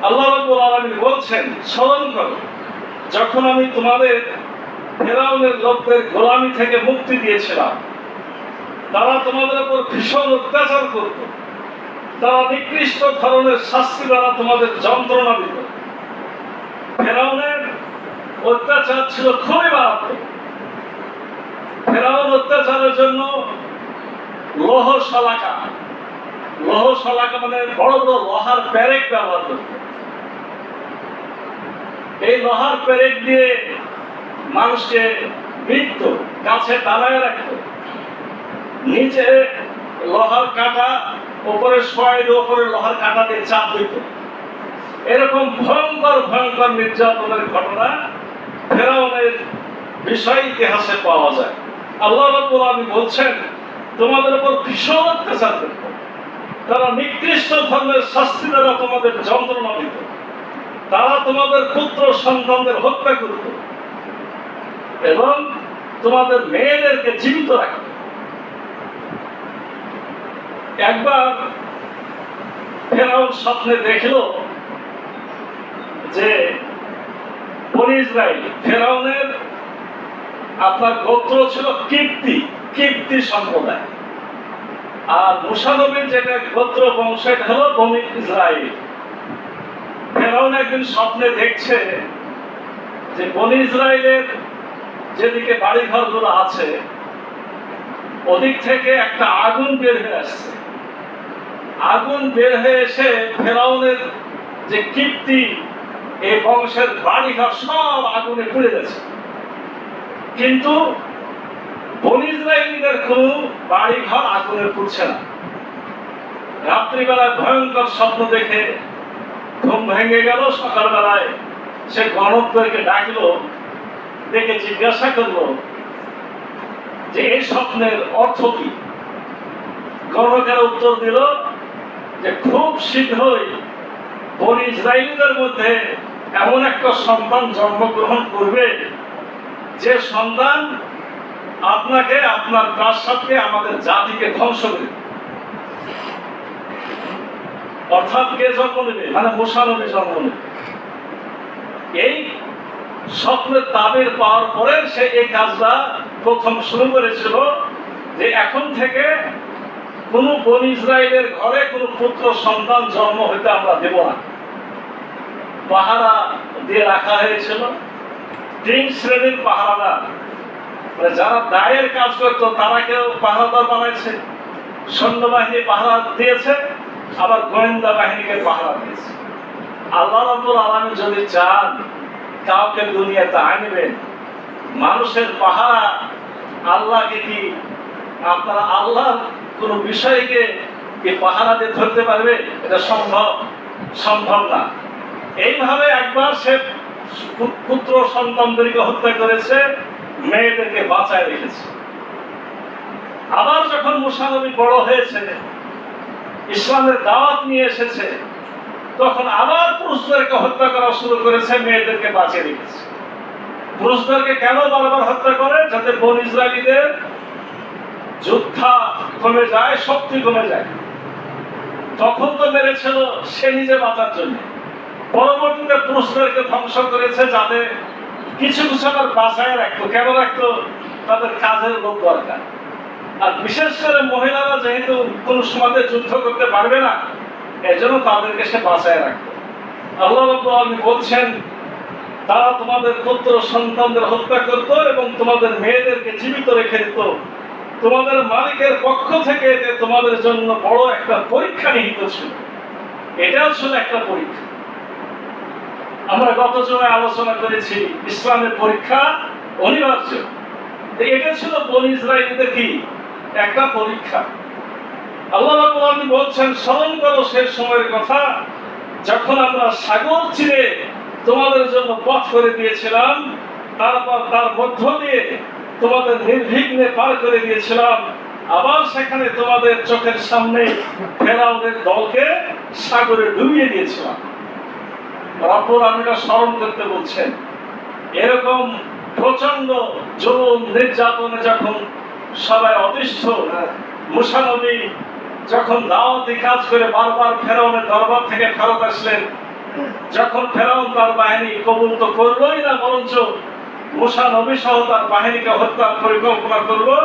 আল্লাহ রাব্বুল আলামিন বলছেন, স্মরণ করো যখন আমি তোমাদের ফেরাউনের লোকদের গোলামি থেকে মুক্তি দিয়েছিলাম। তারা তোমাদের উপর ভীষণ অত্যাচার করত, তারা নিকৃষ্ট ধরনের শাস্তি দ্বারা তোমাদের যন্ত্রণা দিত। ফেরাউনের অত্যাচার ছিল খুবই মারাত্মক। ফেরাউন অত্যাচারের জন্য লৌহ শলাকা মানে বড় বড় লোহার পেরেক ব্যবহার করত। এই লোহার পেরেক দিয়ে মানুষকে বিদ্ধ, গাছে টানায় রাখত, নিচে লোহার কাঁটা, উপরে শোয়াইল, উপরে লোহার কাঁটা দিয়ে চাপ দিত। এরকম ভয়ঙ্কর ভয়ঙ্কর নির্যাতনের ঘটনা ফেরাউনের বিষয় ইতিহাসে পাওয়া যায়। আল্লাহ রাব্বুল আলামিন বলছেন, তোমাদের উপর ভীষণ অত্যাচার করত, তারা নিকৃষ্ট ধর্মের শাস্তি দ্বারা তোমাদের যন্ত্রণা দিত, তারা তোমাদের পুত্র সন্তানদের হত্যা করত এবং তোমাদের মেয়েদেরকে জীবিত রাখত। একবার ফেরাউন স্বপ্নে দেখল যে বনী ইসরাইল, ফেরাউনের আপনার গোত্র ছিল কিপ্তি সম্প্রদায়, আর মূসা নবীর যেটা গোত্র বংশ এটা হলো বনী ইসরাইল। ফেরাউন একদিন স্বপ্নে দেখছে যে বনী ইসরাইলের যেদিকে বাড়িঘর গুলো আছে ওদিক থেকে একটা আগুন বের হয়ে আসছে। আগুন বের হয়ে এসে ফেরাউনের যে কিপ্তি এই বংশের বাড়িঘর সব আগুনে পুড়ে গেছে, কিন্তু বনী ইসরাইলীদের কোন বাড়িঘর আগুনে পুড়ছে না। রাত্রিবেলায় ভয়ঙ্কর স্বপ্ন দেখে ঘুম ভেঙে গেল। সকালবেলায় সে গণকদেরকে ডাকলো, ডেকে জিজ্ঞাসা করলো যে এই স্বপ্নের অর্থ কি। গণকেরা উত্তর দিল যে খুব শীঘ্রই বনী ইসরাইলীদের মধ্যে এমন একটা সন্তান জন্মগ্রহণ করবে যে সন্তান আপনাকে, আপনার প্রাসাদকে, আমাদের জাতিকে ধ্বংস করবে। অর্থাৎ কে জন্ম নেবে? মানে মূসা নবী জন্ম নেবে। এই স্বপ্নের তাবির পাওয়ার পরে সে এই কাজটা প্রথম শুরু করেছিল যে এখন থেকে কোন বনী ইসরাইলের ঘরে কোন পুত্র সন্তান জন্ম হইতে আমরা দেব না। পাহারা দিয়ে রাখা হয়েছিল 3 শ্রেণীর পাহারাদার, মানে যারা দায়ের কাজ করতো তারাকেও পাহারাদার বানাইছে, সৈন্যবাহিনী পাহারা দিয়েছে, আবার গোয়েন্দা বাহিনীকে পাহারা দিয়েছে। আল্লাহ রাব্বুল আলামিন যদি চান কাউকে দুনিয়াতে আনবেন, মানুষের পাহারা আল্লাহকে কি আপনারা আল্লাহর কোন বিষয়কে কি পাহারা দিয়ে ধরতে পারবে? এটা সম্ভব না। এইভাবে একবার সে পুত্র সন্তানদেরকে হত্যা করেছে, মেয়েদেরকে বাঁচায় রেখেছে। আবার যখন মূসা নবী বড় হয়েছে, ইসলামের দাওয়াত নিয়ে এসেছে, তখন আবার পুরুষদেরকে হত্যা করা শুরু করেছে, মেয়েদেরকে বাঁচিয়ে রেখেছে। পুরুষদেরকে কেন বারবার হত্যা করে? যাতে বনী ইসরাইলীদের যোদ্ধা কমে যায়, শক্তি কমে যায়। তখন তো মেরেছিল সে নিজে বাঁচার জন্য, পরবর্তীতে পুরুষদেরকে ধ্বংস করেছে যাতে কিছু কিছু আবার বাঁচায় রাখতো। কেন রাখতো? তাদের কাজের লোক দরকার। আর বিশেষ করে মহিলারা যেহেতু কোন সময় যুদ্ধ করতে পারবে না, এজন্য তাদেরকে সে বাঁচায় রাখতো। আল্লাহ রাব্বুল আলামিন বলছেন, তারা তোমাদের পুত্র সন্তানদের হত্যা করত এবং তোমাদের মেয়েদেরকে জীবিত রেখে দিত। তোমাদের মালিকের পক্ষ থেকে এতে তোমাদের জন্য বড় একটা পরীক্ষা নিহিত ছিল। এটাও ছিল একটা পরীক্ষা। আমরা গত জমায় আলোচনা করেছি ইসলামের পরীক্ষা অনিবার্য। এটা ছিল বনী ইসরাইলীদের কি একটা পরীক্ষা। আল্লাহ রাব্বুল আলামিন বলছেন, স্মরণ করো সেই সময়ের কথা যখন আমরা সাগর চিরে তোমাদের জন্য পথ করে দিয়েছিলাম, তারপর তার মধ্য দিয়ে তোমাদের নির্বিঘ্নে পার করে দিয়েছিলাম। আবার সেখানে তোমাদের চোখের সামনে ফেরাউনের দলকে সাগরে ডুবিয়ে দিয়েছিলাম। রব্বুল আলামিন স্মরণ করতে বলছেন। এরকম প্রচন্ড জুলুম নির্যাতনে যখন সবাই অতিষ্ঠ, মূসা নবী যখন দাওয়াতি কাজ করে বারবার ফেরাউনের দরবার থেকে ফেরত আসলেন, যখন ফেরাউন তার বাহিনী কবুল তো করলোই না, বরঞ্চ মুসা নবী সহ তার বাহিনীকে হত্যার পরিকল্পনা করলো,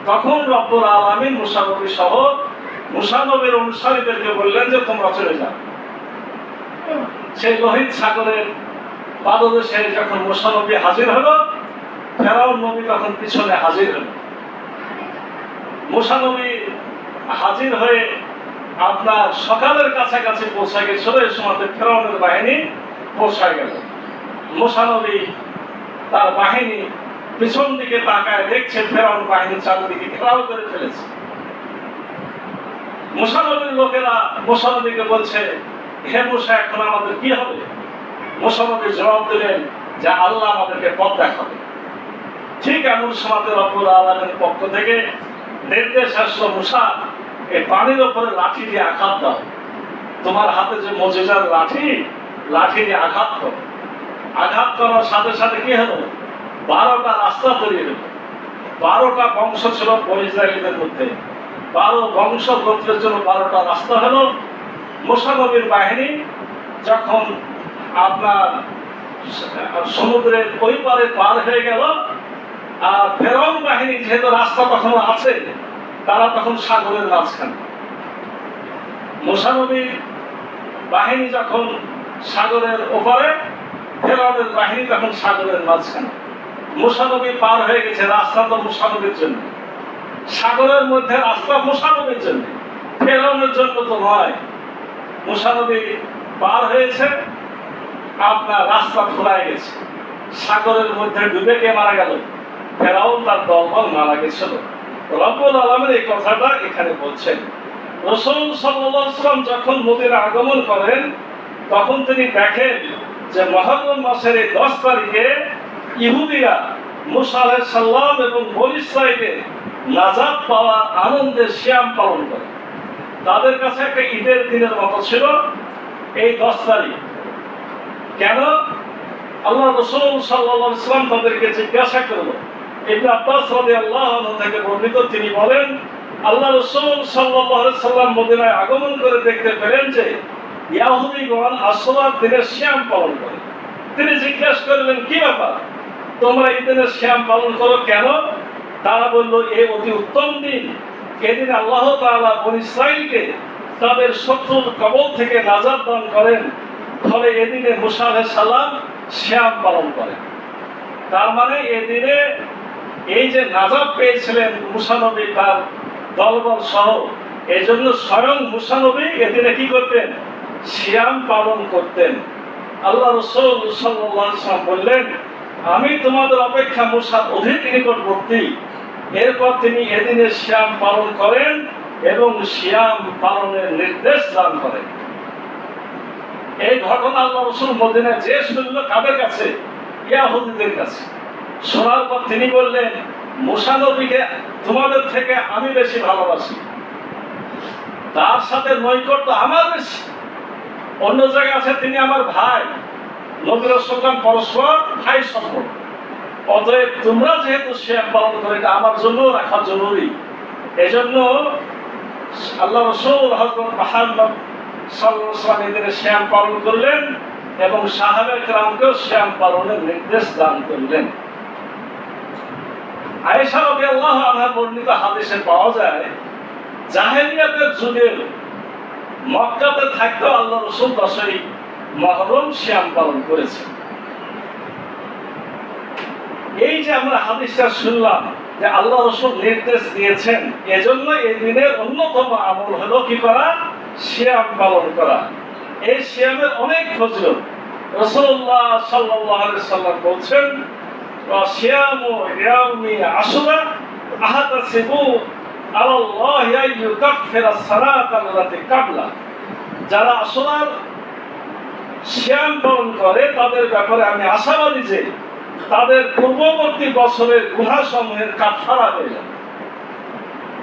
তখন রব্বুল আলামিন মুসা নবী সহ মুসা নবীর অনুসারীদেরকে বললেন যে তোমরা চলে যাও। সেই লোহিত সাগরের পাদদেশে যখন মুসা নবী হাজির হলো, ফেরাউন নবী তখন পিছনে হাজির হলো। মুসা নবী হাজির হয়ে আপনার সকালের কাছাকাছি পৌঁছে গেছিল, এই সময় ফেরাউনের বাহিনী পৌঁছায় গেল। মুসা নবী তার বাহিনী পিছন দিকে তাকায় দেখছে ফেরাউন বাহিনী চারদিকে ঘেরাও করে ফেলেছে। মুসা নবীর লোকেরা মুসা নবীকে বলছে, হে মুসা, এখন আমাদের কি হবে? মুসা নবী জবাব দিলেন যে আল্লাহ আমাদেরকে পথ দেখাবে। ঠিক এমন সময় রব্বুল আলামিনের পক্ষ থেকে নির্দেশ আসলো, মুসা এই পানির উপরে লাঠি দিয়ে আঘাত দাও। তোমার হাতে যে মুজিজার লাঠি, লাঠি দিয়ে আঘাত করো। আঘাত করার সাথে সাথে কি হলো? 12টা রাস্তা তৈরি হলো। 12টা বংশ ছিল বনী ইসরাঈলের মধ্যে, 12 বংশ গোত্রের জন্য 12টা রাস্তা হলো। মুসা নবীর বাহিনী যখন আপনার সমুদ্রের ওই পারে পার হয়ে গেল, আর ফেরাউন বাহিনী যেহেতু রাস্তা তখন আছে, তারা তখন সাগরের মাঝখানে। মুসা নবীর বাহিনী যখন সাগরের ওপারে, ফেরাউনের বাহিনী তখন সাগরের মাঝখানে। মুসা নবী পার হয়ে গেছে, রাস্তা তো মুসা নবীর জন্য, সাগরের মধ্যে রাস্তা মুসা নবীর জন্য, ফেরাউনের জন্য তো নয়। মুসা নবী পার হয়েছে, আপনার রাস্তা খোলা গেছে, সাগরের মধ্যে ডুবে কে মারা গেল? ফেরাউন তার দলবল মারা গেছিল। রব্বুল আলামিন এই কথাটা এখানে বলছেন। রাসূল সাল্লাল্লাহু আলাইহি ওয়াসাল্লাম যখন মদিনা আগমন করেন, তখন তিনি দেখেন যে মুহররম মাসের এই 10 তারিখে ইহুদিরা মুসা আলাইহিস সালাম এবং বনী ইসরাঈলের নাজাত পাওয়ার আনন্দে সিয়াম পালন করে। তাদের কাছে একটা ঈদের দিনের মতো ছিল এই 10 তারিখ। কেন? আল্লাহ রাসূল সাল্লাল্লাহু আলাইহি ওয়াসাল্লাম তাদেরকে জিজ্ঞাসা করলো। ইবনে আব্বাস রাদিয়াল্লাহু আনহু থেকে বর্ণিত, তিনি বলেন, আল্লাহ রাসূল সাল্লাল্লাহু আলাইহি ওয়াসাল্লাম মদিনায় আগমন করে দেখতে পেলেন যে ইহুদিগণ আশুরার দিনে সিয়াম পালন করে। তিনি জিজ্ঞাসা করলেন, কি ব্যাপার, তোমরা এই দিনে সিয়াম পালন করো কেন? তারা বলল, এই অতি উত্তম দিন, এদিন আল্লাহ তাআলা বনী ইসরাঈলকে তাদের শত্রুর কবল থেকে নাজাত দান করেন, ফলে এদিনে মুসা আলাইহিস সালাম সিয়াম পালন করেন। তার মানে এদিনে এই যে নাজাত পেয়েছিলেন মুসা নবী তার দলবল সহ, এই জন্য স্বয়ং মুসা নবী এদিনে কি করতেন? সিয়াম পালন করতেন। আল্লাহ রাসূল সাল্লাল্লাহু আলাইহি ওয়াসাল্লাম বললেন, আমি তোমাদের অপেক্ষা মুসার অধিক নিকটবর্তী। এরপর তিনি এদিনে সিয়াম পালন করেন এবং সিয়াম পালনের নির্দেশ দান করেন। এই ঘটনা আল্লাহ রাসূল মদিনায় যে শুনলো কাদের কাছে? ইহুদিদের কাছে। শোনার পর তিনি বললেন, মুসা নবীকে তোমাদের থেকে আমি বেশি ভালোবাসি, তার সাথে নৈকট্য আমার বেশি। অন্য জায়গায় আছে তিনি আমার ভাই, নবী রাসূলগণ পরস্পর ভাই সম্পর্ক। অতএব তোমরা যেহেতু সিয়াম পালন করে, এটা আমার জন্য রাখা জরুরি। এজন্য আল্লাহ রাসূল হযরত মুহাম্মদ সাল্লাল্লাহু আলাইহি ওয়াসাল্লাম এদিনে সিয়াম পালন করলেন এবং সাহাবায়ে কেরামকেও সিয়াম পালনের নির্দেশ দান করলেন। আয়েশা রাদিয়াল্লাহু আনহা বর্ণিত হাদিসে পাওয়া যায়, জাহেলিয়াতের যুগে মক্কাতে থাকতেও আল্লাহ রাসূল 10ই মুহররম সিয়াম পালন করেছেন। এই যে আমরা হাদিসটা শুনলাম যে আল্লাহ রাসূল নির্দেশ দিয়েছেন, এজন্য এই দিনের অন্যতম আমল হলো কি করা? সিয়াম পালন করা। এই সিয়ামের অনেক ফজিলত। রাসূলুল্লাহ সাল্লাল্লাহু আলাইহি ওয়াসাল্লাম বলেছেন, সিয়ামু ইয়াউমি আশুরা আহাতাসিবু আলাল্লাহি আইয়ুকাফিরা সালাতাল্লাতি কাবলা। যারা আশুরার সিয়াম পালন করে তাদের ব্যাপারে আমি আশাবাদী যে তাদের পূর্ববর্তী বছরের গুনাহসমূহের কাফারা হয়ে যাবে।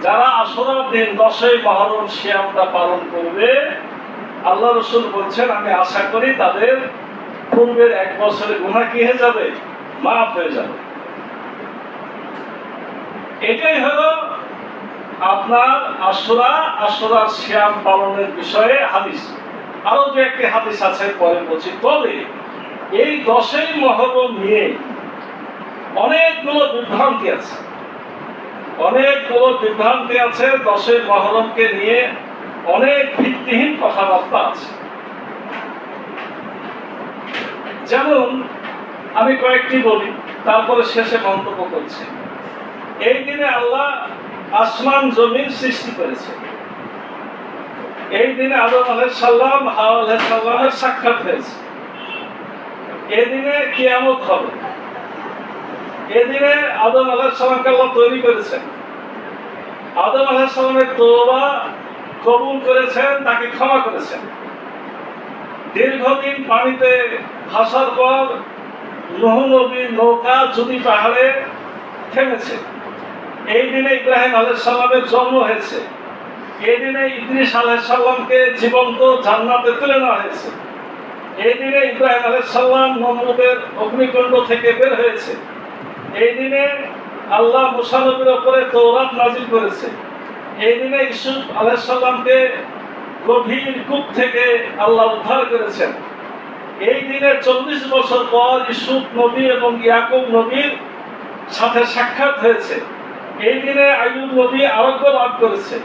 যারা আশুরার দিন 10ই মুহররম সিয়ামটা পালন করবে, আল্লাহ রাসূল বলছেন আমি আশা করি তাদের পূর্বের 1 বছরের গুনাহ কি হয়ে যাবে? মাফ হয়ে যাবে। এটাই হলো আপনার আশুরার সিয়াম পালনের বিষয়ে হাদিস। আরো দু একটি হাদিস আছে, পরে বলছি। তবে এই 10ই মুহররম নিয়ে অনেকগুলো বিভ্রান্তি আছে, অনেকগুলো বিভ্রান্তি আছে। 10ই মুহররমকে নিয়ে অনেক ভিত্তিহীন কথাবার্তা আছে। যেমন আমি কয়েকটি বলি, তারপরে শেষে মন্তব্য করছি। এই দিনে আল্লাহ আসমান জমিন সৃষ্টি করেছে। এই দিনে আদম আলাইহিস সালাম হাওয়া আলাইহিস সালামের সাক্ষাৎ হয়েছে। এই দিনে কিয়ামত হবে। এই দিনে আদম আলাইহিস সালামকে আল্লাহ তৈরি করেছেন। আদম আলাইহিস সালামের তওবা কবুল করেছেন, তাকে ক্ষমা করেছেন। দীর্ঘদিন পানিতে ভাসার পর নূহ নবীর নৌকা জুদি পাহাড়ে থেমেছে। এই দিনে ইব্রাহিম আলাইহিস সালামের জন্ম হয়েছে। এই দিনে ইদ্রিস আলাইহিস সালামকে জীবন্ত জান্নাতে তুলে নেওয়া হয়েছে। এই দিনে ইব্রাহিম আলাইহিস সালাম নমরুদের অগ্নিকুণ্ড থেকে বের হয়েছে। এই দিনে আল্লাহ মুসা নবীর উপরে তওরাত নাযিল করেছে। এই দিনে ইউসুফ আলাইহিস সালামকে গভীর কূপ থেকে আল্লাহ উদ্ধার করেছেন। এই দিনে 40 বছর পর ইউসুফ নবী এবং ইয়াকুব নবীর সাথে সাক্ষাৎ হয়েছে। এই দিনে আইয়ুব নবী আরোগ্য লাভ করেছে।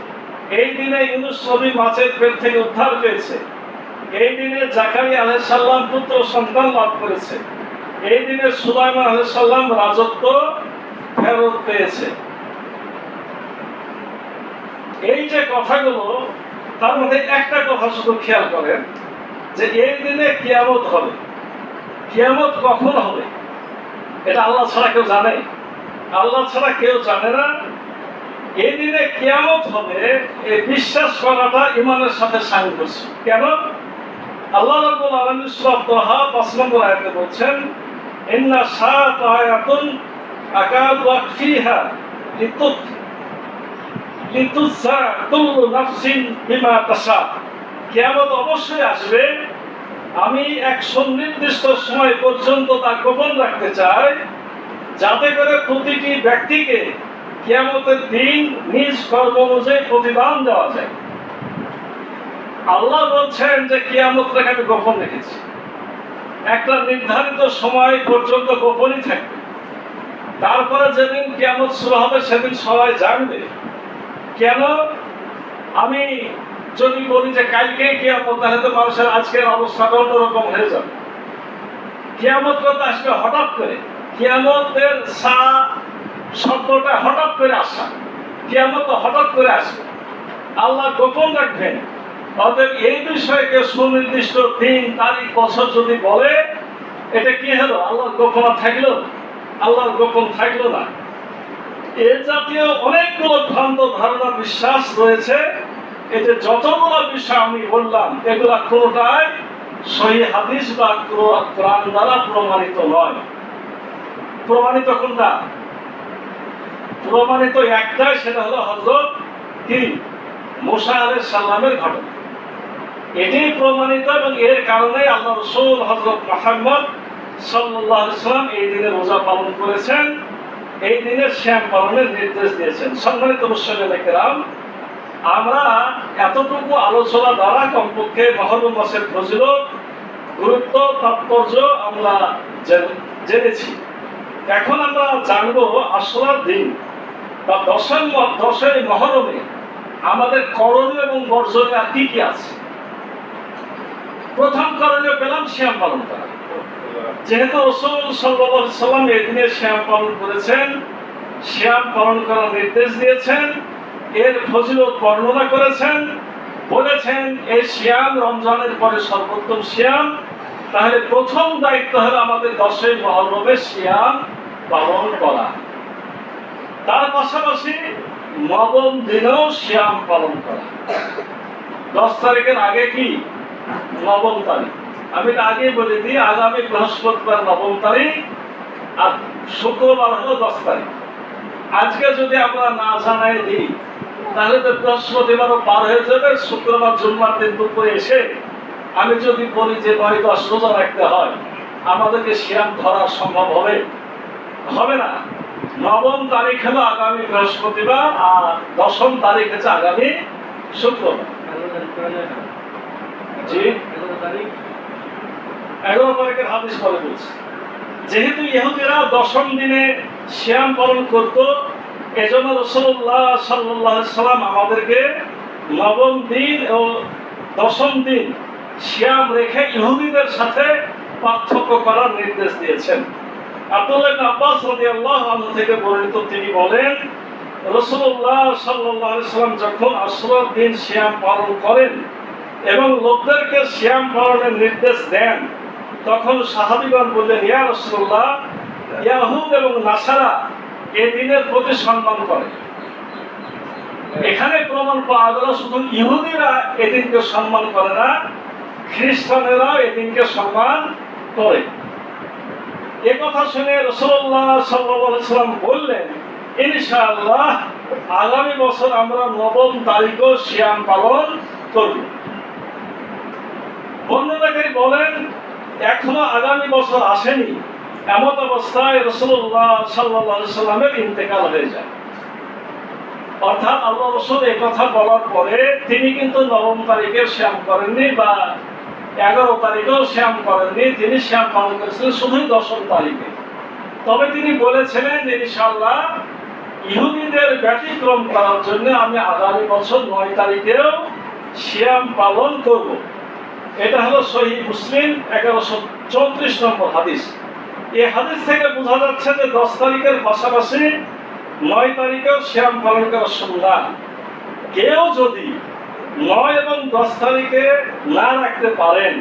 এই দিনে ইউনূস নবী মাছের পেট থেকে উদ্ধার পেয়েছে। এই দিনে জাকারিয়া আলাইহিস সালাম পুত্র সন্তান লাভ করেছে। এই দিনে সুলাইমান আলাইহিস সালাম রাজত্ব ফেরত পেয়েছে। এই যে কথাগুলো, তার মধ্যে একটা কথা শুধু খেয়াল করেন, যে এই দিনে কিয়ামত হবে। কিয়ামত কখন হবে এটা আল্লাহ ছাড়া কেউ জানে? আল্লাহ ছাড়া কেউ জানে না। এই দিনে কিয়ামত হবে, এই বিশ্বাস করাটা ঈমানের সাথে সাংঘর্ষিক। কেন? আল্লাহ রাব্বুল আলামিন সূরা তাহা ৫ নম্বর আয়াতে বলছেন, ইন্না সাআতা আয়াতুন আকাদু আকফিহা লিতুজা কুল্লু নাফসিন বিমা তাশা। কিয়ামত অবশ্যই আসবে। আমি এক সুনির্দিষ্ট সময় পর্যন্ত তা গোপন রাখতে চাই, যাতে করে প্রতিটি ব্যক্তিকে কিয়ামতের দিন নিজ কর্ম অনুযায়ী প্রতিদান দেওয়া যায়। আল্লাহ বলছেন যে কিয়ামতটাকে আমি গোপন রেখেছি। একটা নির্ধারিত সময় পর্যন্ত গোপনই থাকবে। তারপরে যেদিন কিয়ামত শুরু হবে সেদিন সবাই জানবে। কেন? আমি যদি বলি যে কালকে কিয়ামত, তাহলে তো মানুষের আজকের অবস্থাটা অন্যরকম হয়ে যাবে। কিয়ামত কথা আসবে হঠাৎ করে। কিয়ামতের শব্দটা হঠাৎ করে আসা। কিয়ামত হঠাৎ করে আসবে, আল্লাহ গোপন রাখবেন। অতএব এই বিষয়কে সুনির্দিষ্ট দিন, তারিখ, বছর যদি বলে, এটা কি হলো? আল্লাহর গোপন থাকলো? আল্লাহর গোপন থাকলো না। এ জাতীয় অনেকগুলো ভ্রান্ত ধারণা বিশ্বাস রয়েছে। এই যে যতগুলো বিষয় আমি বললাম, এগুলা কোনোটাই সহিহ হাদিস বা কোরআন দ্বারা প্রমাণিত নয়। প্রমাণিত কোনটা? প্রমাণিত একটাই, সেটা হলো হযরত মূসা আলাইহিস সালামের ঘটনা। এটি প্রমাণিত, এবং এর কারণে আল্লাহ রাসূল হযরত মুহাম্মদ সাল্লাল্লাহু আলাইহি ওয়াসাল্লাম এই দিনে রোজা পালন করেছেন, এই দিনে সিয়াম পালনের নির্দেশ দিয়েছেন। সম্মানিত মুসলিম কেরাম, আমরা এতটুকু আলোচনা দ্বারা কমপক্ষে মুহররম মাসের ফজিলত, গুরুত্ব, তাৎপর্য আমরা জেনেছি। এখন আমরা জানবো আশুরার দিন বা 10ই মুহররমে আমাদের করণীয় এবং বর্জনীয় কি কি আছে। প্রথম করণীয় পেলাম সিয়াম পালন করা। যেহেতু রাসূল সাল্লাল্লাহু আলাইহি ওয়াসাল্লাম এই দিনে সিয়াম পালন করেছেন, সিয়াম পালন করার নির্দেশ দিয়েছেন, এর ফজিলত বর্ণনা করেছেন, বলেছেন এই সিয়াম রমজানের পরে সর্বোত্তম সিয়াম। তাহলে প্রথম দায়িত্ব হলো আমাদের 10ই মুহররমে সিয়াম পালন করা। তার পাশাপাশি নবম দিনেও সিয়াম পালন করা। 10 তারিখের আগে কি? নবম তারিখ। আমি আগে বলে দিই, আগামী বৃহস্পতিবার 9 তারিখ, আর শুক্রবার হলো 10 তারিখ। আজকে যদি আমরা না জানাই দিই, তাহলে তো বৃহস্পতিবারও পার হয়ে যাবে। শুক্রবার জুম্মার দিন দুপুরে এসে আমি যদি বলি যে 9-10 রোজা রাখতে হয়, আমাদেরকে সিয়াম ধরা সম্ভব হবে? হবে না। নবম তারিখ হলো আগামী বৃহস্পতিবার, আর 10ম তারিখ হচ্ছে আগামী শুক্রবার। জি 11 তারিখের হাদিস পরে বলছি। যেহেতু ইহুদিরা 10ম দিনে সিয়াম পালন করত, এজন্য রাসূলুল্লাহ সাল্লাল্লাহু আলাইহি সাল্লাম আমাদেরকে 9ম দিন ও 10ম দিন সিয়াম রেখে ইহুদিদের সাথে পার্থক্য করার নির্দেশ দিয়েছেন। আব্দুল্লাহ ইবনে আব্বাস রাদিয়াল্লাহু আনহু থেকে বর্ণিত, তিনি বলেন রাসূলুল্লাহ সাল্লাল্লাহু আলাইহি সাল্লাম যখন আশুরার দিন সিয়াম পালন করেন এবং লোকদেরকে সিয়াম পালনের নির্দেশ দেন, তখন সাহাবীগণ বললেন, ইয়া রাসূলুল্লাহ, ইয়াহুদ এবং নাসারা এই দিনের প্রতি সম্মান করে। এখানে প্রমাণ পাওয়া গেল শুধু ইহুদিরা এদিনকে সম্মান করে না, খ্রিস্টানেরা এদিনকে সম্মান করে। এ কথা শুনে রাসূলুল্লাহ সাল্লাল্লাহু আলাইহি সাল্লাম বললেন, ইনশাআল্লাহ আগামী বছর আমরা 9ম তারিখও সিয়াম পালন করব। বর্ণনাকারী বলেন, এখনো আগামী বছর আসেনি, এমত অবস্থায় রাসূলুল্লাহ সাল্লাল্লাহু আলাইহি সাল্লামের ইন্তেকাল হয়ে যায়। অর্থাৎ আল্লাহ রাসূল এই কথা বলার পরে তিনি কিন্তু 9ম তারিখে সিয়াম করেননি বা 11 তারিখেও সিয়াম করেননি, তিনি সিয়াম পালন করেছিলেন শুধুই 10ম তারিখে। তবে তিনি বলেছিলেন যে ইনশাআল্লাহ ইহুদিদের ব্যতিক্রম করার জন্য আমি আগামী বছর 9 তারিখেও সিয়াম পালন করব। এটা হলো সহিহ মুসলিম 1134 নম্বর হাদিস। এই হাদিস থেকে বোঝা যাচ্ছে যে 10 তারিখের পাশাপাশি 9 তারিখেও সিয়াম পালন করা সুন্নাহ। কেউ যদি 9 এবং 10 তারিখে না রাখতে পারেন,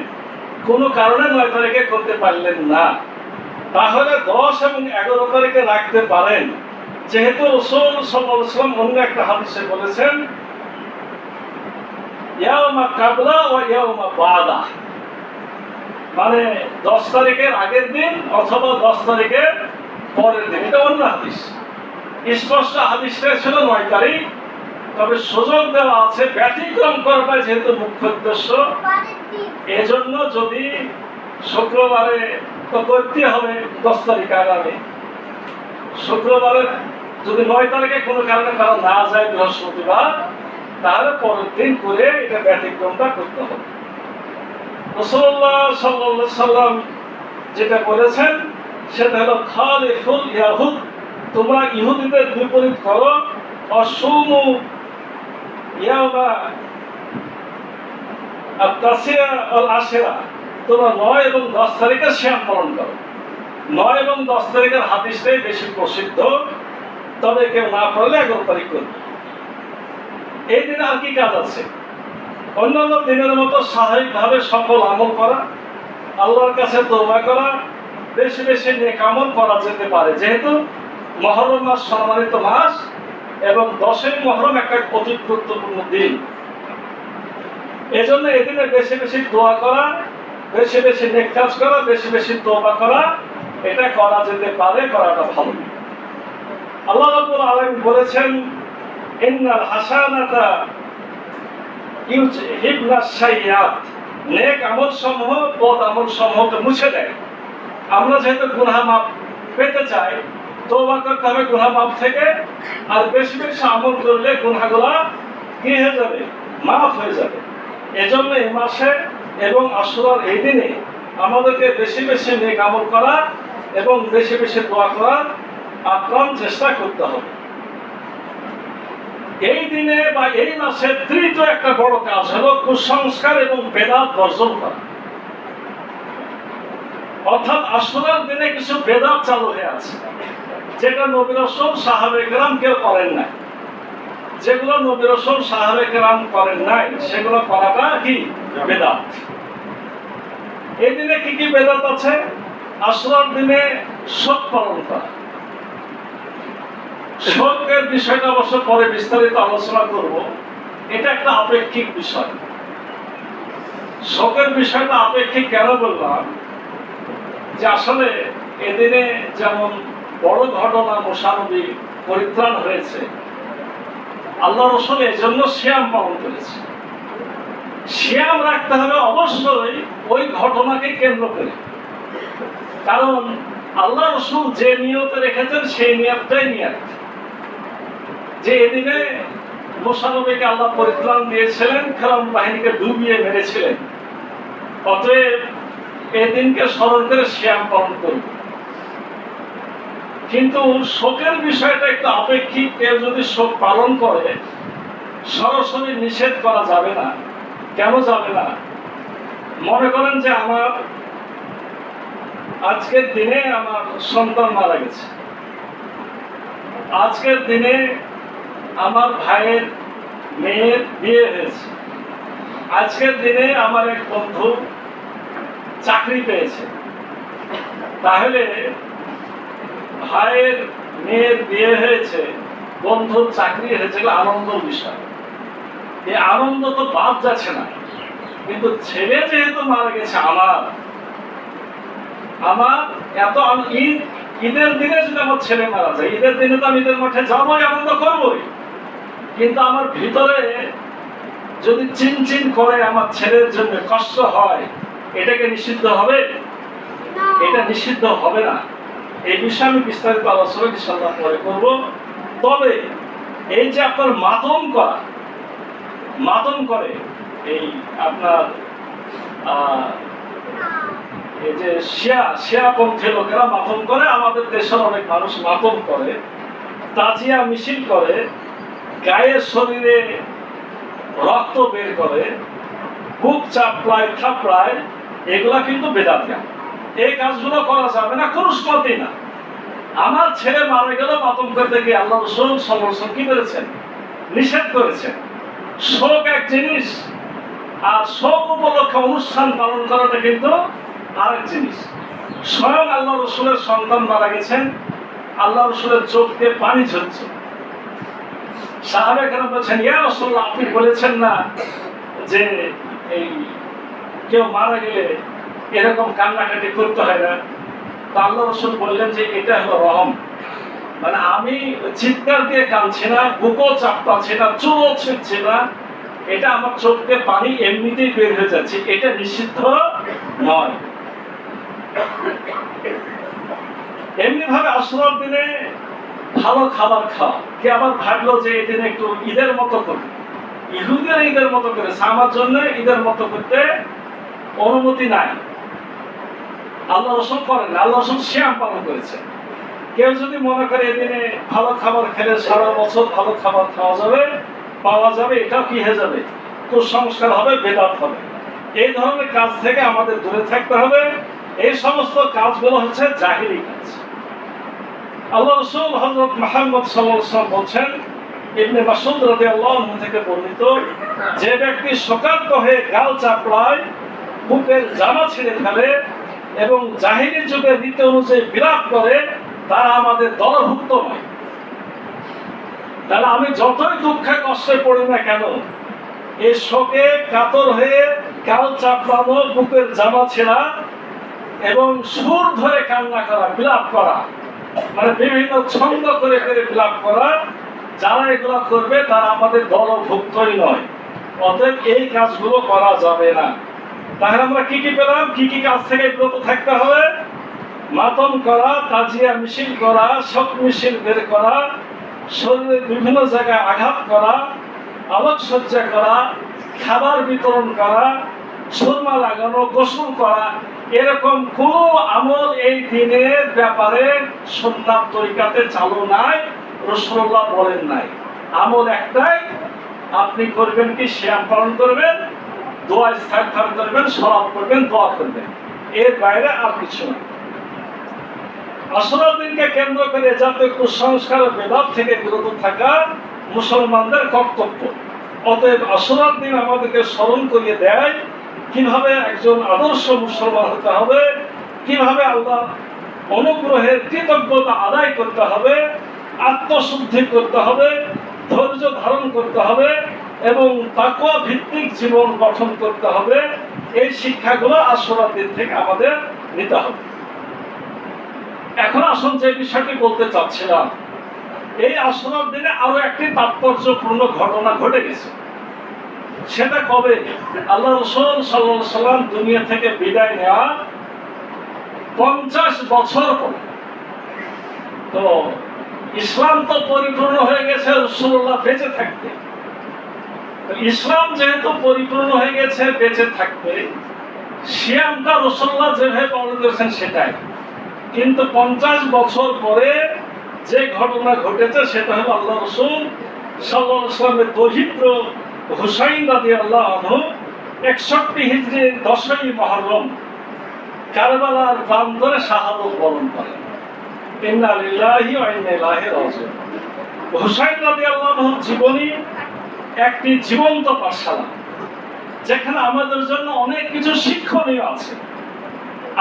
কোনো কারণে 9 তারিখে করতে পারলেন না, তাহলে 10 এবং 11 তারিখে রাখতে পারেন। যেহেতু রাসূল সাল্লাল্লাহু আলাইহি ওয়াসাল্লাম অন্য একটা হাদিসে বলেছেন, ইয়াউমা কাবলা ওয়া ইয়াউমা বাদা, মানে 10 তারিখের আগের দিন অথবা 10 তারিখের পরের দিন। এটা অন্য হাদিস। স্পষ্ট হাদিসটা ছিল 9 তারিখ, তবে সুযোগ দেওয়া আছে ব্যতিক্রম করাটা যেহেতু মুখ্য উদ্দেশ্য, এজন্য যদি শুক্রবারে তো করতে হবে 10 তারিখ আগামী শুক্রবারে, যদি 9 তারিখে কোনো কারণে তারা না যায় বৃহস্পতিবার, তাহলে পরের দিন করে এটা ব্যতিক্রমটা করতে হবে। রাসূলুল্লাহ সাল্লাল্লাহু আলাইহি সাল্লাম যেটা বলেছেন সেটা হলো খালিফুল ইয়াহুদ, তোমরা ইহুদিদের বিপরীত করো, অসুমু ইয়াউমা আত-তাসিয়া ওয়াল আশিরা, তোমরা 9 এবং 10 তারিখে সিয়াম পালন করো। 9 এবং 10 তারিখের হাদিসটাই বেশি প্রসিদ্ধ, তবে কেউ না পারলে 11 তারিখ করবে। এই দিনে আর কি কাজ আছে? অন্যান্য দিনের মতো স্বাভাবিকভাবে সকল আমল করা, আল্লাহর কাছে তওবা করা, বেশি বেশি নেক আমল করা যেতে পারে। যেহেতু মুহররম মাস সম্মানিত মাস এবং 10ই মুহররম একটা অতি গুরুত্বপূর্ণ দিন, এজন্য এদিনে বেশি বেশি দোয়া করা, বেশি বেশি নেক কাজ করা, বেশি বেশি তওবা করা, এটা করা যেতে পারে, করাটা ভালো। আল্লাহ রাব্বুল আলামিন বলেছেন, ইন্নাল হাসানাতা ইউযহিবনাস সাইয়্যাত, নেক আমল সমূহ বদ আমল সমূহকে মুছে দেয়। আমরা যেহেতু গুনাহ মাফ পেতে চাই, তওবা করতে হবে গুনাহ মাফ থেকে, আর বেশি বেশি আমল করলে গুনাহগুলো কি হয়ে যাবে? মাফ হয়ে যাবে। এজন্য এই মাসে এবং আশুরার এই দিনে আমাদেরকে বেশি বেশি নেক আমল করা এবং বেশি বেশি দোয়া করার আপ্রাণ চেষ্টা করতে হবে। এই দিনে বা এই মাসের তৃতীয় একটা বড় কাজ হলো কুসংস্কার এবং বেদাত বর্জন করা। অর্থাৎ আশুরার দিনে কিছু বেদাত চালু হয়ে আছে, যেটা নবী রাসূল সাহাবায়ে কেরাম কেউ করেন নাই। যেগুলো নবী রাসূল সাহাবায়ে কেরাম করেন নাই, সেগুলো করাটা কি? বেদাত। এই দিনে কি কি বেদাত আছে? আশুরার দিনে শোক পালন করা। শোকের বিষয়টা অবশ্য পরে বিস্তারিত আলোচনা করব। এটা একটা আপেক্ষিক বিষয়। শোকের বিষয়টা আপেক্ষিক কেন বললাম? যে আসলে এদিনে যেমন বড় ঘটনা মুসা নবী পরিত্রাণ হয়েছে, আল্লাহ রাসূল এর জন্য সিয়াম পালন করেছে। সিয়াম রাখতে হবে অবশ্যই ওই ঘটনাকে কেন্দ্র করে, কারণ আল্লাহ রাসূল যে নিয়তে রেখেছেন সেই নিয়তটাই নিয়ত, যে এদিনে মুসা নবীকে আল্লাহ পরিত্রাণ দিয়েছিলেন, ফেরাউন বাহিনীকে ডুবিয়ে মেরেছিলেন। অতএব এই দিনকে স্মরণ করে সিয়াম পালন করব। কিন্তু শোকের বিষয়টা একটু আপেক্ষিক। কেউ যদি শোক পালন করে, সরাসরি নিষেধ করা যাবে না। কেন যাবে না? মনে করেন যে আমার আজকের দিনে আমার সন্তান মারা গেছে, আজকের দিনে আমার ভাইয়ের মেয়ের বিয়ে হয়েছে, আজকের দিনে আমার এক বন্ধু চাকরি পেয়েছে। তাহলে ভাইয়ের মেয়ের বিয়ে হয়েছে, বন্ধুর চাকরি হয়েছে, আনন্দের বিষয়। এই আনন্দ তো বাদ যাচ্ছে না। কিন্তু ছেলে যেহেতু মারা গেছে, আমার এত ঈদের দিনে যদি আমার ছেলে মারা যায়, ঈদের দিনে তো আমি ঈদের মাঠে যাবোই, আনন্দ করবোই। কিন্তু আমার ভিতরে যদি চিনচিন করে আমার ছেলের জন্য কষ্ট হয়, এটাকে নিষিদ্ধ হবে? এটা নিষিদ্ধ হবে না। এই বিষয়ে আমি বিস্তারিত আলোচনা ইনশাআল্লাহ পরে করব। তবে এই যে আপনার মাতম করে এই আপনার এই যে শিয়াপন্থী লোকেরা মাতম করে, আমাদের দেশের অনেক মানুষ মাতম করে, তাজিয়া মিছিল করে, গায়ের শরীরে রক্ত বের করে, বুক চাপড়ায় থাপড়ায়, এগুলা কিন্তু বেদাতিয়া। এই কাজগুলো করা যাবে না, কোনো মতেই না। আমার ছেলে মারা গেল, মাতম করতে গিয়ে আল্লাহ রাসূল সাল্লাল্লাহু আলাইহি ওয়াসাল্লাম কি করেছেন? নিষেধ করেছেন। শোক এক জিনিস, আর শোক উপলক্ষে অনুষ্ঠান পালন করাটা কিন্তু আরেক জিনিস। স্বয়ং আল্লাহ রাসূলের সন্তান মারা গেছেন, আল্লাহ রাসূলের চোখ দিয়ে পানি ঝরছে। সাহাবা কেরাম বলছেন, ইয়া রাসূলুল্লাহ, আপনি বলেছেন না যে এই কেউ মারা গেলে এরকম কান্নাকাটি করতে হয় না? তো আল্লাহ রাসূল বললেন যে এটা হলো রহম। মানে আমি চিৎকার দিয়ে কাঁদছি না, বুকও চাপতাছি না, চুলও ছিঁড়ছি না, এটা আমার চোখ দিয়ে পানি এমনিতেই বের হয়ে যাচ্ছে, এটা নিষিদ্ধ নয়। এমনি ভাবে আশুরার দিনে ভালো খাবার খাওয়া, কে আবার ভাবলো যে এই দিনে একটু ঈদের মতো করবে, ইহুদের ঈদের মতো করেছে, আমার জন্য ঈদের মতো করতে অনুমতি নাই। আল্লাহ রাসূল করেন, আল্লাহ রাসূল সিয়াম পালন করেছে। কেউ যদি মনে করে এদিনে ভালো খাবার খেলে সারা বছর ভালো খাবার খাওয়া যাবে, পাওয়া যাবে, এটাও কি হয়ে যাবে? কুসংস্কার হবে, বেদাত হবে। এই ধরনের কাজ থেকে আমাদের দূরে থাকতে হবে। এই সমস্ত কাজগুলো হচ্ছে জাহিলি কাজ। আল্লাহ রাসূল হযরত মুহাম্মদ সাল্লাল্লাহু আলাইহি ওয়াসাল্লাম বলছেন, ইবনে মাসউদ রাদিয়াল্লাহু আনহু থেকে বর্ণিত, যে ব্যক্তি শোকার্ত হয়ে গাল চাপড়ায়, বুকের জামা ছিঁড়ে ফেলে এবং জাহিলি যুগের রীতি অনুযায়ী বিলাপ করে, তারা আমাদের দলভুক্ত নয়। তাহলে আমি যতই দুঃখে কষ্টে পড়ি না কেন, এই শোকে কাতর হয়ে গাল চাপড়ানো, বুকের জামা ছেঁড়া এবং সুর ধরে কান্না করা, বিলাপ করা, মানে বিভিন্ন ছন্দ করে করে বিলাপ করা, যারা এগুলো করবে তারা আমাদের দলভুক্তই নয়। অতএব এই কাজগুলো করা যাবে না। তাহলে আমরা কি কি পেলাম? কি কি কাজ থেকে বিরত থাকতে হবে? মাতম করা, তাজিয়া মিছিল করা, শোক মিছিল বের করা, শরীরের বিভিন্ন জায়গায় আঘাত করা, আলোকসজ্জা করা, খাবার বিতরণ করা, সুরমা লাগানো, গোসল করা, এরকম কোন আমল এই দিনের ব্যাপারে সুন্নাত তরিকাতে চালু নাই, রাসূলুল্লাহ বলেন নাই। আমল একটাই, আপনি করবেন কি? সিয়াম পালন করবেন, দোয়া ইস্তিগফার করবেন, সালাত করবেন, দোয়া করবেন, এর বাইরে আর কিছু না। আশুরার দিনকে কেন্দ্র করে যাতে কুসংস্কার বেদাত থেকে বিরত থাকা মুসলমানদের কর্তব্য। অতএব আশুরার দিন আমাদেরকে স্মরণ করিয়ে দেয় কিভাবে একজন আদর্শ মুসলমান হতে হবে, কিভাবে আল্লাহ অনুগ্রহের কৃতজ্ঞতা আদায় করতে হবে, আত্মশুদ্ধি করতে হবে, ধৈর্য ধারণ করতে হবে এবং তাকওয়া ভিত্তিক জীবন গঠন করতে হবে। এই শিক্ষাগুলো আশুরার দিন থেকে আমাদের নিতে হবে। এখন আসুন যে বিষয়টি বলতে চাচ্ছিলাম, এই আশুরার দিনে আরো একটি তাৎপর্যপূর্ণ ঘটনা ঘটে গেছে। সেটা কবে? আল্লাহ রাসূল সাল্লাল্লাহু আলাইহি ওয়াসাল্লাম দুনিয়া থেকে বিদায় নেওয়া 50 বছর পরে। তো ইসলাম তো পরিপূর্ণ হয়ে গেছে রাসূলুল্লাহ বেঁচে থাকতে। ইসলাম যেহেতু পরিপূর্ণ হয়ে গেছে বেঁচে থাকতে, সিয়ামটা রাসূলুল্লাহ যেভাবে পালন করেছেন সেটাই, কিন্তু 50 বছর পরে যে ঘটনা ঘটেছে সেটা হলো আল্লাহ রাসূল সাল্লাল্লাহু আলাইহি ওয়াসাল্লামের দৌহিত্র হুসাইন রাদিয়াল্লাহু আনহু 61 হিজরির 10ই মুহররম কারবালার প্রান্তরে শাহাদাত বরণ করেন। ইন্না লিল্লাহি ওয়া ইন্না ইলাইহি রাজিউন। হুসাইন রাদিয়াল্লাহু আনহুর জীবনী একটি জীবন্ত পাঠশালা, যেখানে আমাদের জন্য অনেক কিছু শিক্ষণীয় আছে।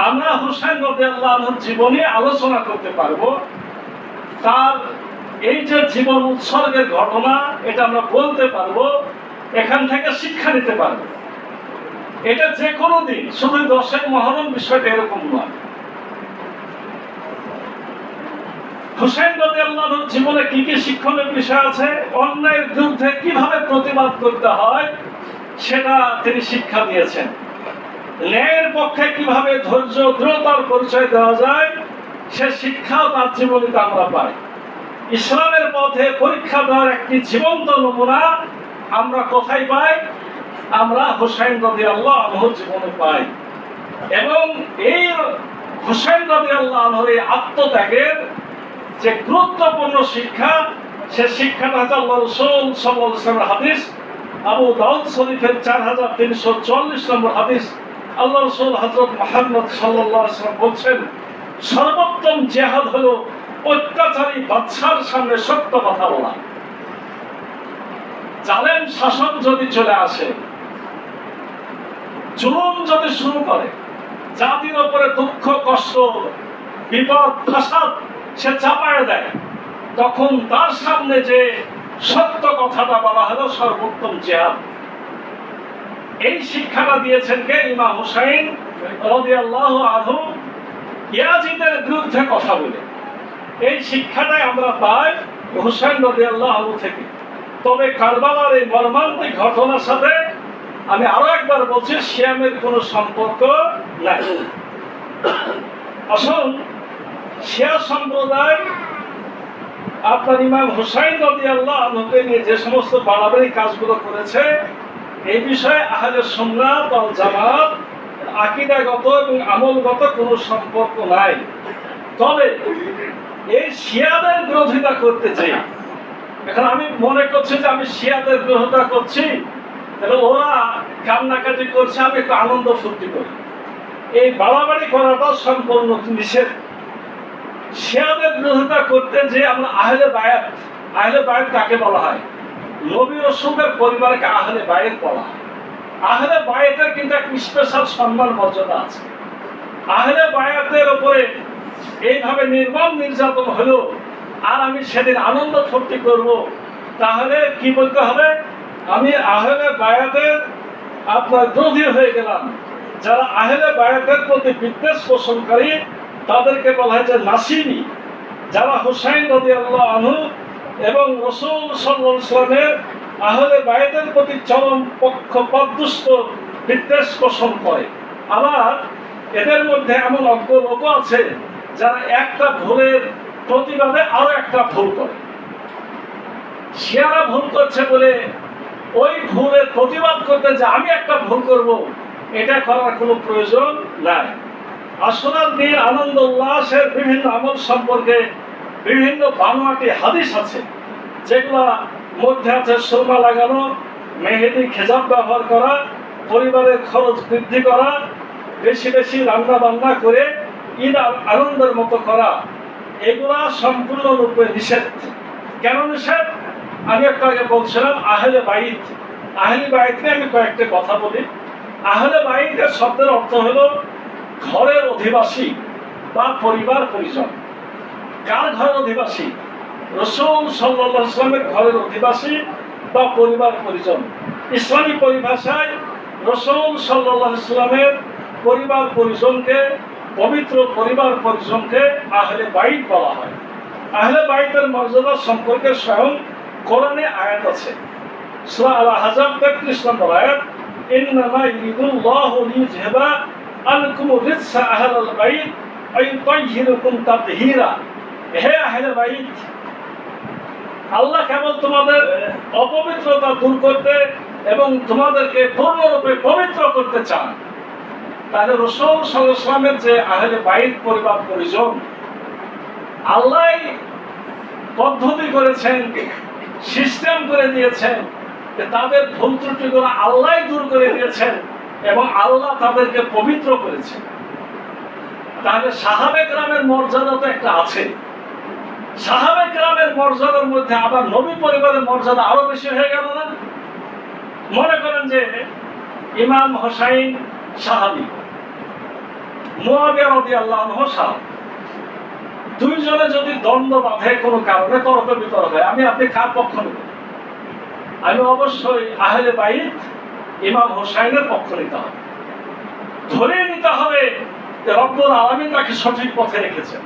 আমরা হুসাইন রাদিয়াল্লাহু আনহুর জীবনী আলোচনা করতে পারবো, তার এই যে জীবন উৎসর্গের ঘটনা এটা আমরা বলতে পারবো, এখান থেকে শিক্ষা নিতে পারবো। এটা যে কোনো দিন, শুধু 10ই মুহররম বিষয়টা এরকম নয়। হুসাইন রাদিয়াল্লাহু আনহুর জীবনে কি কি শিক্ষণীয় বিষয় আছে, অন্যায়ের বিরুদ্ধে কিভাবে প্রতিবাদ করতে হয় সেটা তিনি শিক্ষা দিয়েছেন। ন্যায়ের পক্ষে কিভাবে ধৈর্য দৃঢ়তার পরিচয় দেওয়া যায় সে শিক্ষাও তার জীবনীতে আমরা পাই। ইসলামের পথে পরীক্ষা দেওয়ার একটি জীবন্ত নমুনা আমরা কোথায় পাই? আমরা হুসাইন রাদিয়াল্লাহু আনহুর জীবনে পাই। এবং এই হুসাইন রাদিয়াল্লাহু আনহুর এই আত্মত্যাগের যে গুরুত্বপূর্ণ শিক্ষা, সে শিক্ষাটা হচ্ছে আল্লাহ রাসূল সাল্লাল্লাহু আলাইহি ওয়াসাল্লামের হাদিস, আবু দাউদ শরীফের 4344 নম্বর হাদিস। আল্লাহ রাসূল হযরত মুহাম্মদ সাল্লাল্লাহু আলাইহি ওয়াসাল্লাম বলছেন, সর্বোত্তম জিহাদ হলো অত্যাচারী বাদশার সামনে সত্য কথা বলা। জালেম শাসন যদি চলে আসে, জুলুম যদি শুরু করে, জাতির উপরে দুঃখ কষ্ট বিপদ ফাসাদ সে চাপায় দেয়, তখন তার সামনে যে সত্য কথাটা বলা হলো সর্বোত্তম জিহাদ। এই শিক্ষাটা দিয়েছেন কে? ইমাম হুসাইন রাদিয়াল্লাহু আনহু ইয়াজিদের বিরুদ্ধে কথা বলে। এই শিক্ষাটাই আমরা পাই হুসাইন রাদিয়াল্লাহু আনহু থেকে। তবে কারবালার এই মর্মান্তিক ঘটনার সাথে আমি আরো একবার বলছি, সিয়ামের কোনো সম্পর্ক নাই। আসুন, শিয়া সম্প্রদায় আপনার ইমাম হুসাইন রাদিয়াল্লাহু আনহুকে নিয়ে যে সমস্ত বাড়াবাড়ি কাজগুলো করেছে, এই বিষয়ে আহলে সুন্নাত ওয়াল জামাত আকীদাগত এবং আমলগত কোনো সম্পর্ক নাই। তবে এই শিয়াদের বিরোধিতা করতে চাই। এখন আমি মনে করছি যে আমি শিয়াদের বিরোধিতা করছি, তাহলে ওরা কান্নাকাটি করছে, আমি একটু আনন্দ ফুর্তি করি। এই বাড়াবাড়ি করাটা সম্পূর্ণ নিষেধ। শিয়াদের বিরোধিতা করতে যে আমরা আহলে বায়াত, আহলে বায়াত কাকে বলা হয়? নবী রাসূলের পরিবারকে আহলে বায়াত বলা হয়। আহলে বায়াতের কিন্তু এক স্পেশাল সম্মান মর্যাদা আছে। আহলে বায়াতের উপরে এইভাবে নির্মম নির্যাতন হলো, আর আমি সেদিন আনন্দ ফুর্তি করব, তাহলে কি বলতে হবে? আমি আহলে বায়াতের আপনার বিরোধী হয়ে গেলাম। যারা আহলে বায়াতের প্রতি বিদ্বেষ পোষণকারী তাদেরকে বলা হয় যে নাসিবি। যারা হুসাইন রাদিয়াল্লাহু আনহু এবং রাসূল সাল্লাল্লাহু আলাইহি ওয়াসাল্লামের আহলে বায়াতের প্রতি চরম পক্ষপাতদুষ্ট বিদ্বেষ পোষণ করে। আবার এদের মধ্যে এমন অজ্ঞ লোক আছে যারা একটা ভুলের প্রতিবাদে আরো একটা ভুল করে। শিয়ারা ভুল করছে বলে ওই ভুলের প্রতিবাদ করতে যে আমি একটা ভুল করব, এটা করার কোনো প্রয়োজন নাই। আসনার দিন আনন্দ উল্লাসের বিভিন্ন আমল সম্পর্কে বিভিন্ন বানোয়াটি হাদিস আছে, যেগুলা মধ্যে আছে সুরমা লাগানো, মেহেদি খেজাব ব্যবহার করা, পরিবারের খরচ বৃদ্ধি করা, বেশি বেশি রান্না বান্না করে ঈদ আনন্দের মতো করা। এগুলা সম্পূর্ণরূপে নিষেধ। কেন নিষেধ? আমি একটু আগে বলছিলাম আহলে বাইত। আহলে বাইত নিয়ে আমি কয়েকটা কথা বলি। আহলে বাইতের শব্দের অর্থ হলো ঘরের অধিবাসী বা পরিবার পরিজন। কার ঘরের অধিবাসী? রাসূল সাল্লাল্লাহু আলাইহি ওয়াসাল্লামের ঘরের অধিবাসী বা পরিবার পরিজন। ইসলামী পরিভাষায় রাসূল সাল্লাল্লাহু আলাইহি ওয়াসাল্লামের পরিবার পরিজনকে, পবিত্র পরিবার পরিজনকে আহলে বাইত বলা হয়। আহলে বাইতের মর্যাদা সম্পর্কে স্বয়ং কোরআনে আয়াত আছে। সূরা আল আহজাব 33 নম্বর আয়াত, ইন্নামা ইউরিদুল্লাহু লিইয়ুযহিবা আনকুম রিজসা আহলাল বাইত ওয়া ইউতাহহিরুকুম তাতহীরা। হে আহলে বাইত, আল্লাহ কেবল তোমাদের অপবিত্রতা দূর করতে এবং তোমাদেরকে পূর্ণরূপে পবিত্র করতে চান। তাহলে রাসূল সাল্লাল্লাহু আলাইহি ওয়াসাল্লামের যে আহলে বাইত পরিবার পরিজন, আল্লাহ পদ্ধতি করেছেন, সিস্টেম করে দিয়েছেন, তাদের ভুল ত্রুটিগুলো আল্লাহ দূর করে দিয়েছেন এবং আল্লাহ তাদেরকে পবিত্র করেছেন। তাহলে সাহাবে কেরামের মর্যাদা তো একটা আছে। সাহাবে কেরামের মর্যাদার মধ্যে আবার নবী পরিবারের মর্যাদা আরো বেশি হয়ে গেল না? মনে করেন যে ইমাম হোসাইন সাহাবী, মুআবিয়া রাদিয়াল্লাহু আনহু সাহাবী, দুইজনে যদি দ্বন্দ্ব বাঁধে কোনো কারণে, তর্ক বিতর্ক হয়, আপনি কার পক্ষ নেবেন? আমি অবশ্যই আহলে বাইত ইমাম হোসাইনের পক্ষ নিতে হবে। ধরে নিতে হবে যে রব্বুল আলামিন তাকে সঠিক পথে রেখেছেন।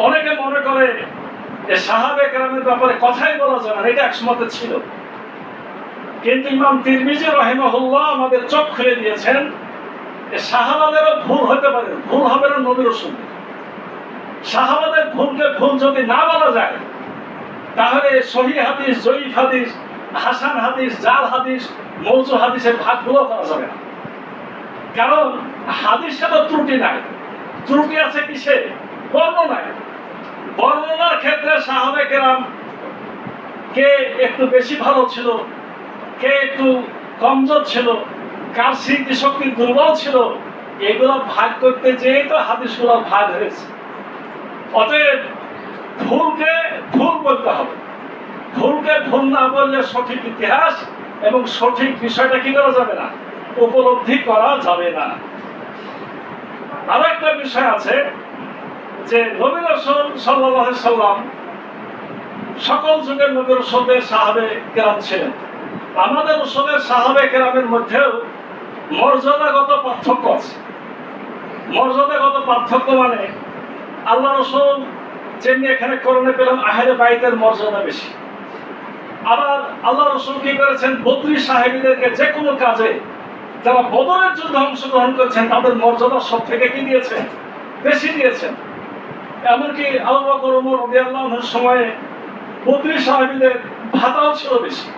অনেকে মনে করে যে সাহাবে কেরামের ব্যাপারে কথাই বলা যাবে না, এটা একসময় ছিল। কিন্তু ইমাম তিরমিজি রাহিমাহুল্লাহ আমাদের চোখ খুলে দিয়েছেন যে সাহাবাদেরও ভুল হতে পারে, ভুল হবে না নবী রাসূলদের। সাহাবাদের ভুলকে ভুল যদি না বলা যায়, তাহলে সহিহ হাদিস, জয়ীফ হাদিস, হাসান হাদিস, জাল হাদিস, মওযু হাদিসের ভাগগুলো করা যাবে না। কারণ হাদিসে তো ত্রুটি নাই, ত্রুটি আছে কিসে? বর্ণনায়। বর্ণনার ক্ষেত্রে সাহাবে কেরাম কে একটু বেশি ভালো ছিল, কে একটু কমজোর ছিল, কার স্মৃতি শক্তি দুর্বল ছিল, এগুলো ভাগ করতে যেয়ে তো হাদিসগুলো ভাগ হয়েছে। অতএব ভুলকে ভুল বলতে হবে। ভুলকে ভুল না বললে সঠিক ইতিহাস এবং সঠিক বিষয়টা কি করা যাবে না, উপলব্ধি করা যাবে না। আরো একটা বিষয় আছে যে নবী রাসূল সাল্লাল্লাহু আলাইহি সাল্লাম সকল যুগের নবী রাসূলদের সাহাবে কেরাম ছিলেন। আমাদের রাসূলের সাহাবে কেরামের মধ্যেও মর্যাদাগত পার্থক্য আছে। মর্যাদাগত পার্থক্য মানে আল্লাহ রাসূল যেমনি এখানে কোরআনে পেলাম আহলে বাইতের মর্যাদা বেশি, আবার আল্লাহ রাসূল কি করেছেন, বদরি সাহাবীদেরকে যে কোনো কাজে যারা বদরের যুদ্ধে অংশগ্রহণ করেছেন তাদের মর্যাদা সব থেকে কি দিয়েছেন, বেশি দিয়েছেন। এমনকি আবু বকর ওমর রাদিয়াল্লাহু আনহুর সময়ে বদরি সাহাবীদের ভাতাও ছিল বেশি।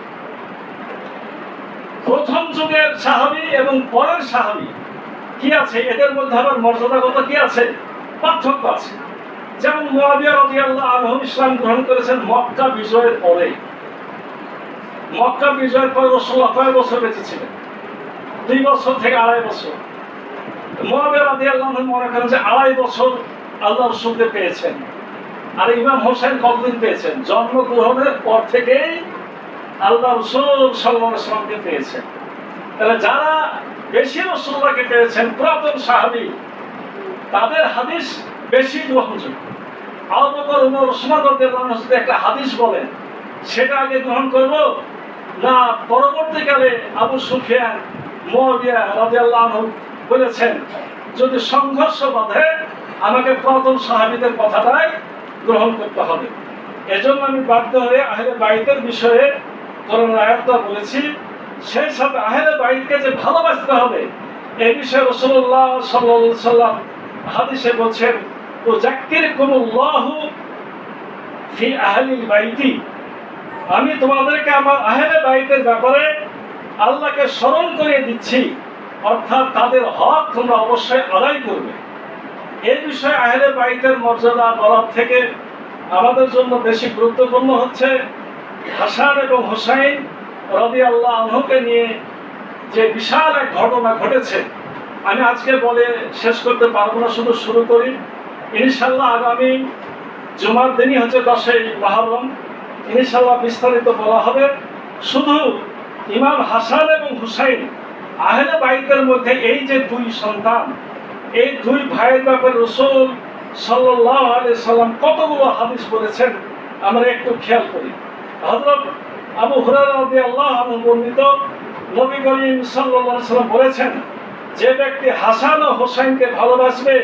প্রথম যুগের সাহাবী এবং পরের সাহাবী কি আছে, এদের মধ্যে আবার মর্যাদাগত কি আছে, পার্থক্য আছে। যেমন মুআবিয়া রাদিয়াল্লাহু আনহু ইসলাম গ্রহণ করেছেন মক্কা বিজয়ের পরে। মক্কা বিজয়ের পরে রাসূলুল্লাহ কয় বছর বেঁচে ছিলেন? 2 বছর থেকে 2.5 বছর। মুআবিয়া রাদিয়াল্লাহু আনহু মনে করেন যে 2.5 বছর আল্লাহ রাসূলকে পেয়েছেন। আর ইমাম হোসেন কতদিন পেয়েছেন? জন্মগ্রহণের পর থেকেই আল্লাহ রাসূল সাল্লাল্লাহু আলাইহি ওয়াসাল্লামকে পেয়েছেন। তাহলে যারা বেশি রাসূলুল্লাহকে পেয়েছেন, পুরাতন সাহাবী, তাদের হাদিস বেশি গ্রহণযোগ্য। আবু বকর ওমর ওসমান রাদিয়াল্লাহু আনহু যদি একটা হাদিস বলেন, সেটা আগে গ্রহণ করব না পরবর্তীকালে আবু সুফিয়ান, মুআবিয়া রাদিয়াল্লাহু আনহু বলেছেন যদি সংঘর্ষ বাধে আমাকে পুরাতন সাহাবীদের কথাটাই গ্রহণ করতে হবে। এজন্য আমি বাধ্য হয়ে আহলে বাইতের বিষয়ে কোরআনের আয়াতটা বলেছি। সেই সাথে আহলে বাইতকে যে ভালোবাসতে হবে এই বিষয়ে রাসূলুল্লাহ সাল্লাল্লাহু আলাইহি ওয়াসাল্লাম হাদিসে বলছেন, উযাক্কিরকুমুল্লাহু ফি আহলিল বাইতি, আমি তোমাদেরকে আমার আহলে বাইতের ব্যাপারে আল্লাহকে স্মরণ করিয়ে দিচ্ছি, অর্থাৎ তাদের হক তোমরা অবশ্যই আদায় করবে। এই বিষয়ে আহলে বাইতের মর্যাদা বলার থেকে আমাদের জন্য বেশি গুরুত্বপূর্ণ হচ্ছে হাসান এবং হুসাইন রাদিয়াল্লাহু আনহুকে নিয়ে যে বিশাল এক ঘটনা ঘটেছে। আমি আজকে বলে শেষ করতে পারবো না, শুধু শুরু করি। ইনশাআল্লাহ আগামী জুমার দিনই হচ্ছে 10ই মুহররম, ইনশাআল্লাহ বিস্তারিত বলা হবে। শুধু ইমাম হাসান এবং হুসাইন আহলে বাইতের মধ্যে এই যে 2 সন্তান, এই 2 ভাইয়ের ব্যাপারে রাসূল সাল্লাল্লাহু আলাইহি সাল্লাম কতগুলো হাদিস বলেছেন আমরা একটু খেয়াল করি। হযরত আবু হুরায়রা রাদিয়াল্লাহু আনহু বর্ণিত, নবী করিম সাল্লাল্লাহু আলাইহি সাল্লাম বলেছেন, যে ব্যক্তি হাসান ও হুসাইনকে ভালোবাসবে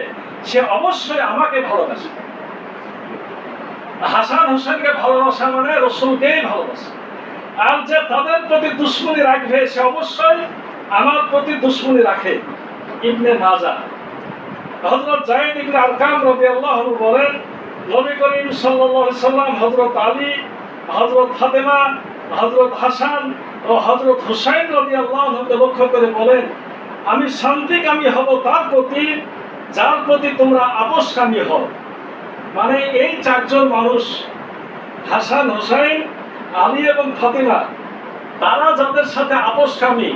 সে অবশ্যই আমাকে ভালোবাসবে। হাসান হুসাইনকে ভালোবাসা মানে রাসূলকেই ভালোবাসা। আর যে তাদের প্রতি দুশমনী রাখবে সে অবশ্যই আমার প্রতি দুশমনী রাখে। ইবনে মাজাহ। হযরত যায়েদ ইবনে আরকাম রাদিয়াল্লাহু আনহু বলেন, নবী করিম সাল্লাল্লাহু আলাইহি সাল্লাম হযরত আলী, হযরত ফাতেমা, হযরত হাসান ও হযরত হুসাইন রাদিয়াল্লাহু আনহুকে লক্ষ্য করে বলেন, আমি শান্তিকামী হব তার প্রতি যার প্রতি তোমরা আপোষকামী হও। মানে এই চারজন মানুষ, হাসান, হোসাইন, আলী এবং ফাতিমা, তারা যাদের সাথে আপোষকামী,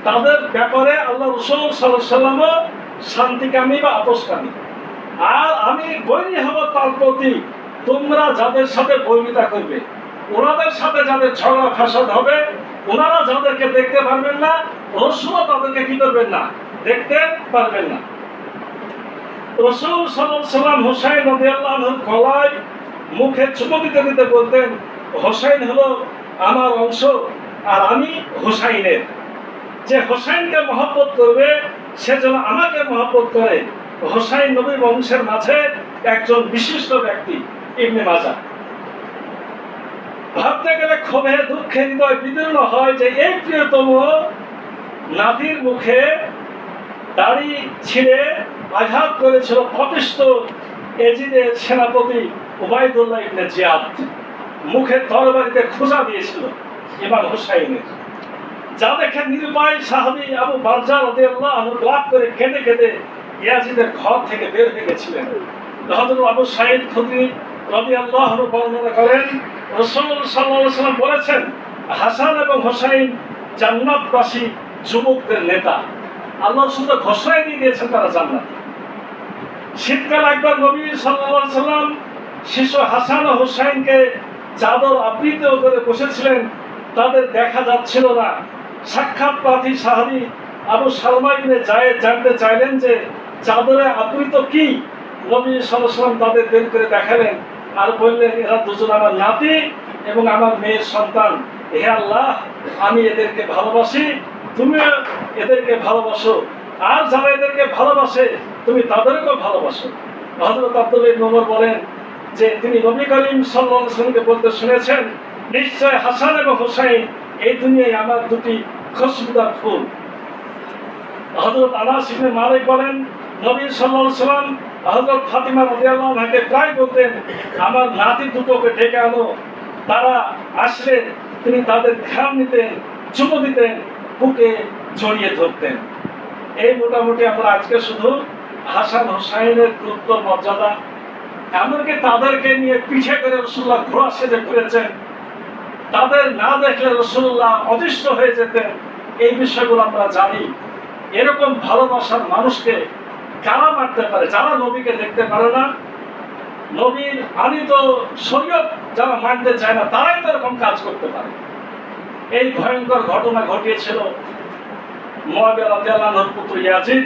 তাদের ব্যাপারে আল্লাহ রাসূল সাল্লাল্লাহু আলাইহি ওয়াসাল্লামও শান্তিকামী বা আপোষকামী। আর আমি বৈরী হব তার প্রতি তোমরা যাদের সাথে বৈরিতা করবে, ওনাদের সাথে যাদের ঝগড়া ফাসাদ হবে, ওনারা যাদেরকে দেখতে পারবেন না, রাসূলও তাদেরকে কি করবেন না, দেখতে পারবেন না। রাসূল সাল্লাল্লাহু আলাইহি ওয়াসাল্লাম হোসাইন রাদিয়াল্লাহু আনহুর গলায় মুখে চুমু দিতে দিতে বলতেন, হোসাইন হলো আমার অংশ আর আমি হোসাইনের। যে হোসাইনকে মহব্বত করবে সে যেন আমাকে মহব্বত করে। হোসাইন নবী বংশের মাঝে একজন বিশিষ্ট ব্যক্তি। ইবনে মাজাহ। ভাবতে গেলে ক্ষোভে দুঃখে হৃদয় বিদীর্ণ হয় যে এই প্রিয়তম নাতির মুখে দাড়ি ছিঁড়ে আঘাত করেছিল পাপিষ্ঠ এজিদের সেনাপতি উবাইদুল্লাহ ইবনে জিয়াদ। মুখে তরবারিতে খোঁচা দিয়েছিল ইমাম হোসাইনের। যা দেখে নিরুপায় সাহাবী আবু বারজা রাদিয়াল্লাহু আনহু লাভ করে কেঁদে কেঁদে ইয়াজিদের ঘর থেকে বের হয়ে গেছিলেন। হযরত আবু সাঈদ খুদরি রাদিয়াল্লাহু আনহু বর্ণনা করেন, রাসূল সাল্লাল্লাহু আলাইহি ওয়াসাল্লাম বলেছেন, হাসান এবং হোসাইন জান্নাতবাসী যুবকদের নেতা। আল্লাহ শুধু ঘোষণা দিয়ে দিয়েছেন তারা জান্নাত। শীতকাল একবার নবী সাল্লাল্লাহু আলাইহি ওয়াসাল্লাম শিশু হাসান ও হোসাইনকে চাদর আবৃত করে বসেছিলেন, তাদের দেখা যাচ্ছিল না। সাক্ষাৎ প্রার্থী সাহাবী আবু সালমা ইবনে যায়েদ জানতে চাইলেন যে চাদরে আবৃত কি। নবী সাল্লাল্লাহু আলাইহি ওয়াসাল্লাম তাদের বের করে দেখালেন আর বললেন, এরা দুজন আমার নাতি এবং আমার মেয়ের সন্তান। হে আল্লাহ, আমি এদেরকে ভালোবাসি, তুমিও এদেরকে ভালোবাসো, আর যারা এদেরকে ভালোবাসে তুমি তাদেরকেও ভালোবাসো। হযরত আব্দুল্লাহ ইবনে ওমর বলেন যে তিনি নবী করিম সাল্লাল্লাহু আলাইহি ওয়াসাল্লামকে বলতে শুনেছেন, নিশ্চয় হাসান এবং হোসাইন এই দুনিয়ায় আমার দুটি খুশবুদার ফুল। হযরত আনাস ইবনে মালিক বলেন, নবী সাল্লাল্লাহু আলাইহি ওয়াসাল্লাম হযরত ফাতিমা রাদিয়াল্লাহু আনহাকে প্রায় বলতেন, আমার নাতি দুটোকে ডেকে আনো। তারা আসলে তিনি তাদের ঘাম নিতেন, চুমু দিতেন, বুকে জড়িয়ে ধরতেন। এই মোটামুটি আমরা আজকে শুধু হাসান হোসাইনের গুরুত্ব মর্যাদা, এমনকি তাদেরকে নিয়ে পিঠে করে রাসূলুল্লাহ ঘোড়া সেজে ঘুরেছেন, তাদের না দেখলে রাসূলুল্লাহ অতিষ্ঠ হয়ে যেতেন, এই বিষয়গুলো আমরা জানি। এরকম ভালোবাসার মানুষকে কারা মারতে পারে? যারা নবীকে দেখতে পারে না, নবীর আনিত শরীয়ত যারা মানতে চায় না, তারাই তো এরকম কাজ করতে পারে। এই ভয়ঙ্কর ঘটনা ঘটিয়েছিল মুআবিয়া রাদিয়াল্লাহু আনহুর পুত্র ইয়াজিদ